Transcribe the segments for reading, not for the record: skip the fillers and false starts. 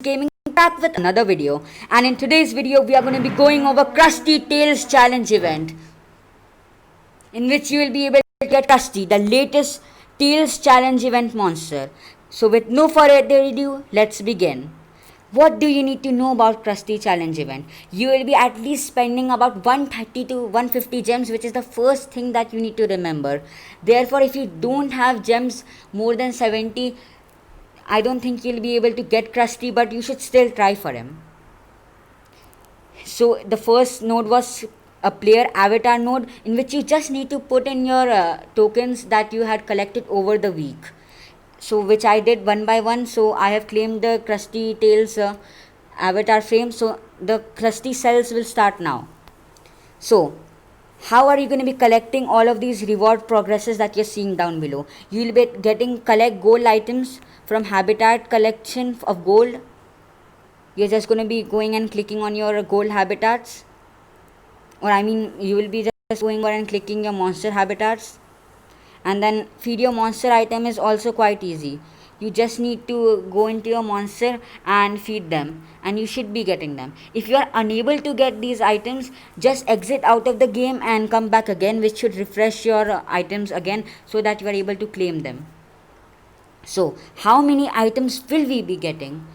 Gaming, back with another video, and in today's video we are going to be going over Krusty Tales challenge event, in which you will be able to get Krusty, the latest Tales challenge event monster. So with no further ado, let's begin. What do you need to know about Krusty challenge event? You will be at least spending about 130 to 150 gems, which is the first thing that you need to remember. Therefore, if you don't have gems more than 70, I don't think you'll be able to get Krusty, but you should still try for him. So the first node was a player avatar node, in which you just need to put in your tokens that you had collected over the week. So which I did one by one. So I have claimed the Krusty Tales avatar frame. So the Krusty cells will start now. So how are you going to be collecting all of these reward progresses that you're seeing down below? You will be getting collect gold items from habitat collection of gold. You're just going to be going and clicking on your gold habitats, or I mean you will be just going over and clicking your monster habitats. And then feed your monster item is also quite easy. You just need to go into your monster and feed them, and you should be getting them. If you are unable to get these items, just exit out of the game and come back again, which should refresh your items again so that you are able to claim them. So how many items will we be getting?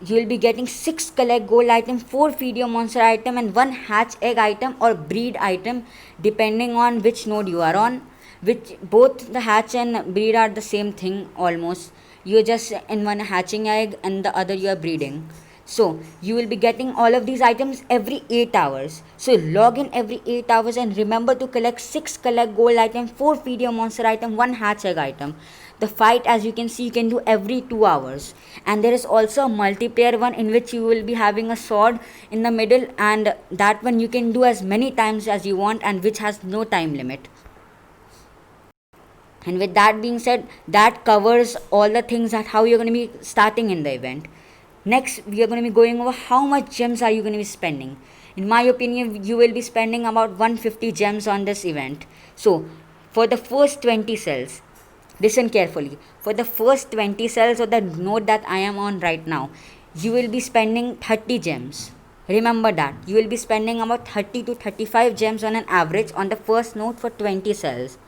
You will be getting 6 collect gold item, 4 feed your monster item, and 1 hatch egg item or breed item, depending on which node you are on. Which both the hatch and breed are the same thing almost. You're just in one hatching egg and the other you are breeding. So you will be getting all of these items every 8 hours. So log in every 8 hours and remember to collect 6 collect gold item, 4 feed your monster item, 1 hatch egg item. The fight, as you can see, you can do every 2 hours. And there is also a multiplayer one, in which you will be having a sword in the middle, and that one you can do as many times as you want, and which has no time limit. And with that being said, that covers all the things that how you're going to be starting in the event. Next, we are going to be going over how much gems are you going to be spending. In my opinion, you will be spending about 150 gems on this event. So for the first 20 cells, listen carefully. For the first 20 cells of the node that I am on right now, you will be spending 30 gems. Remember that. You will be spending about 30 to 35 gems on an average on the first node for 20 cells.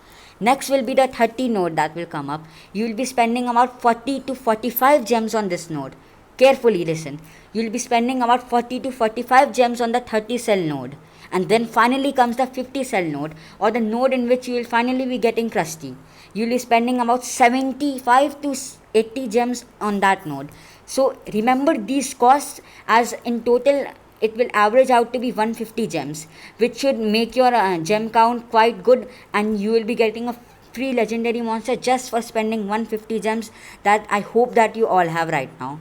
Next will be the 30 node that will come up. You will be spending about 40 to 45 gems on this node. Carefully listen. You will be spending about 40 to 45 gems on the 30 cell node. And then finally comes the 50 cell node, or the node in which you will finally be getting Krusty. You will be spending about 75 to 80 gems on that node. So remember these costs, as in total it will average out to be 150 gems, which should make your gem count quite good, and you will be getting a free legendary monster just for spending 150 gems that I hope that you all have right now.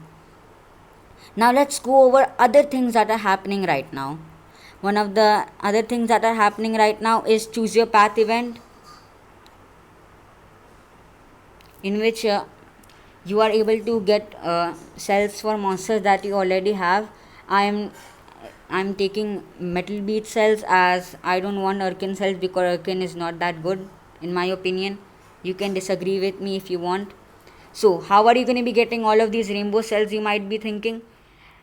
Now let's go over other things that are happening right now. One of the other things that are happening right now is choose your path event, in which you are able to get cells for monsters that you already have. I'm taking metal beat cells, as I don't want Urkin cells because Urkin is not that good in my opinion. You can disagree with me if you want. So how are you going to be getting all of these rainbow cells, you might be thinking?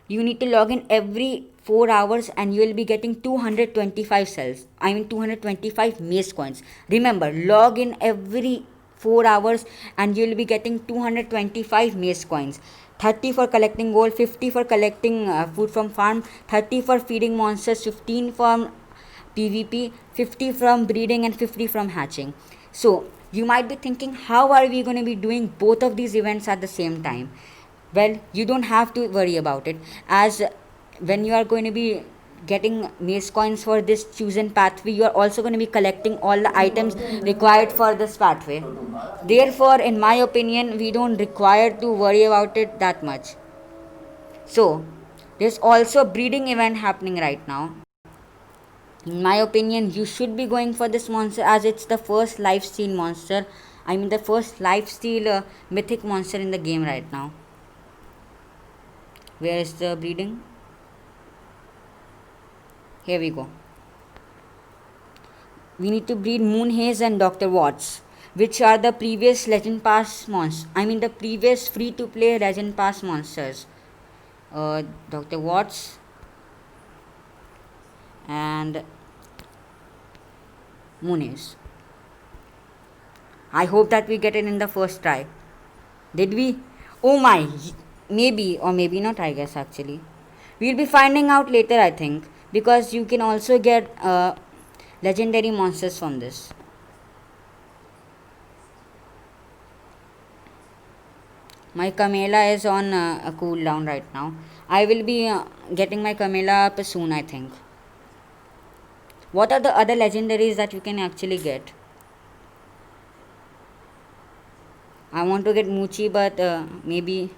You need to log in every 4 hours and you will be getting 225 cells. I mean 225 mace coins. Remember, log in every 4 hours and you will be getting 225 mace coins. 30 for collecting gold, 50 for collecting food from farm, 30 for feeding monsters, 15 from PvP, 50 from breeding, and 50 from hatching. So you might be thinking, how are we going to be doing both of these events at the same time? Well, you don't have to worry about it, as when you are going to be getting mace coins for this chosen pathway, you are also going to be collecting all the items required for this pathway. Therefore, in my opinion, we don't require to worry about it that much. So there's also a breeding event happening right now. In my opinion, you should be going for this monster, as it's the first lifesteal monster. I mean the first lifesteal mythic monster in the game right now. Where is the breeding? Here we go. We need to breed Moonhaze and Dr. Watts, which are the previous Legend Pass monsters. I mean the previous free to play Legend Pass monsters. Dr. Watts and Muniz. I hope that we get it in the first try. Did we? Oh my, maybe or maybe not, I guess actually. We'll be finding out later, I think, because you can also get legendary monsters from this. My Camela is on a cooldown right now. I will be getting my Camela up soon, I think. What are the other legendaries that you can actually get? I want to get Muchi, but maybe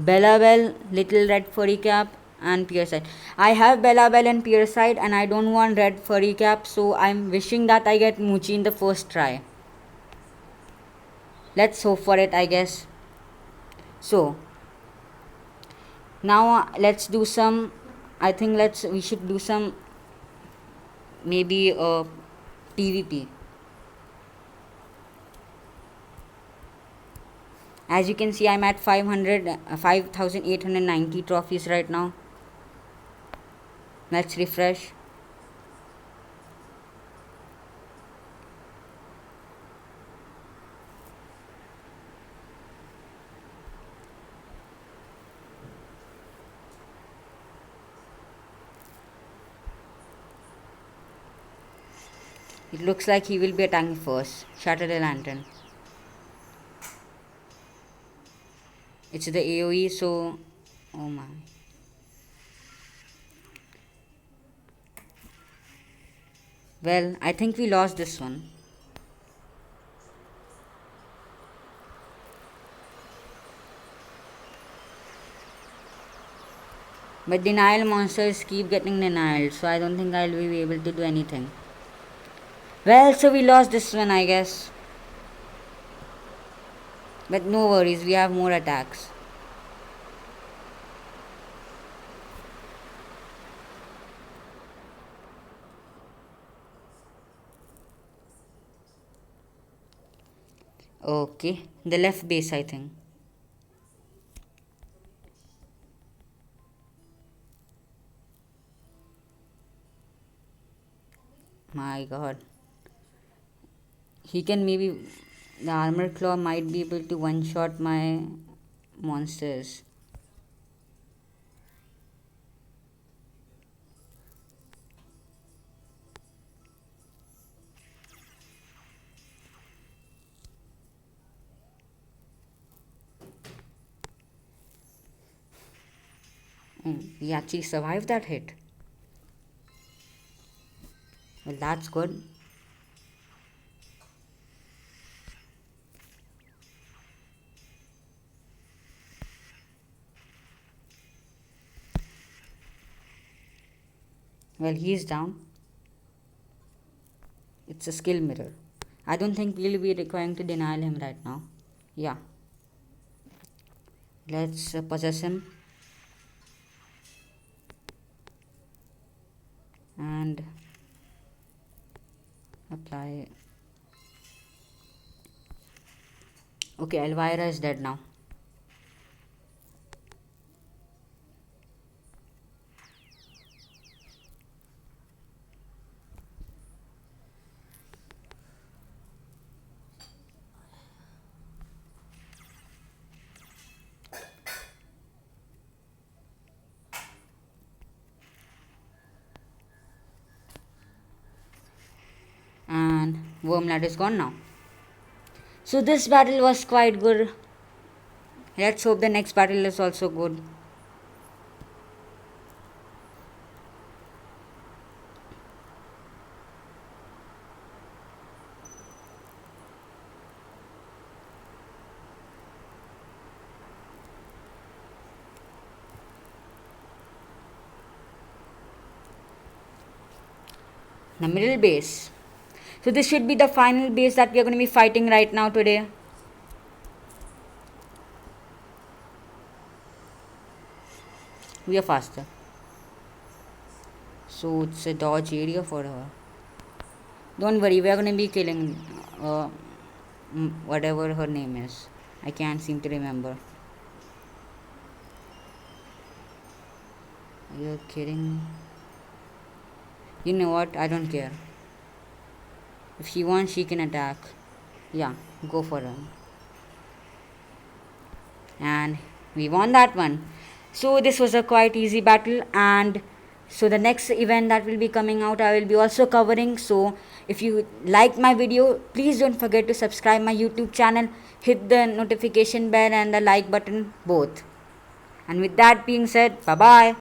Bellabelle, Little Red Furry Cap, and Pierside. I have Bellabelle and Pierside, and I don't want Red Furry Cap, so I'm wishing that I get Muchi in the first try. Let's hope for it, I guess. So now let's do some. I think we should do some maybe PvP. As you can see, I'm at 5,890 trophies right now. Let's refresh. It looks like he will be attacking first. Shatter the lantern. It's the AoE, so oh my. Well, I think we lost this one. But denial monsters keep getting denied, so I don't think I'll be able to do anything. Well, so we lost this one, I guess. But no worries, we have more attacks. Okay, the left base, I think. My god. He can maybe. The armor claw might be able to one shot my monsters. He actually survived that hit. Well, that's good. Well, he's down. It's a skill mirror. I don't think we'll be requiring to deny him right now. Yeah. Let's possess him. And apply. Okay, Elvira is dead now. And Wormlad is gone now. So this battle was quite good. Let's hope the next battle is also good. The middle base. So this should be the final base that we are going to be fighting right now today. We are faster. So it's a dodge area for her. Don't worry, we are going to be killing whatever her name is. I can't seem to remember. You're kidding me. You know what? I don't care. If she wants, she can attack. Yeah, go for her. And we won that one. So this was a quite easy battle, and so the next event that will be coming out I will be also covering. So if you like my video, please don't forget to subscribe my YouTube channel, hit the notification bell and the like button both. And with that being said, bye bye.